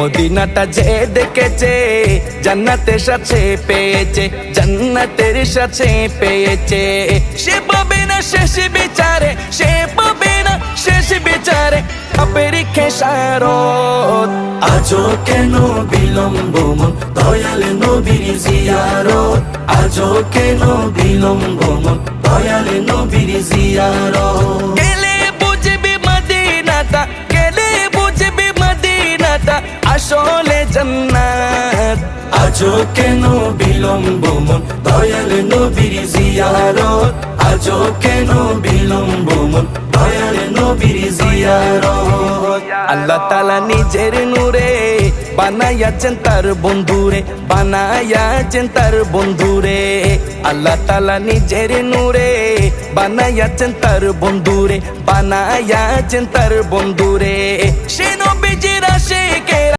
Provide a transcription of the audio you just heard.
মদিনাটা যে দেখেছে জান্নাতের সাথে পেয়েছে, জান্নাতের সাথে পেয়েছে। সে পাবে না শেষ বিচারে, সে পাবে না শেষ বিচারে পাপের খেসারত। আজও কেন বিলম্ব মন দয়াল নবীর জিয়ারত, আজও কেন বিলম্ব মন দয়াল নবীর জিয়ারত। গেলে বুঝবি মদিনাটা, গেলে বুঝবি মদিনাটা আসলে জান্নাত। আজও কেন বিলম্ব মন দয়াল নবীর জিয়ারত, আজও কেন বিলম্ব মন দয়াল নবীর জিয়ারত। আল্লাহ তাআলা নিজের নূরে বানায়াছেন তার বন্ধুরে, বানায়াছেন তার বন্ধুরে। আল্লাহ তাআলা নিজের নূরে বানায়াছেন তার বন্ধুরে, বানায়াছেন তার বন্ধুরে। সে নবীজির আশিকেরা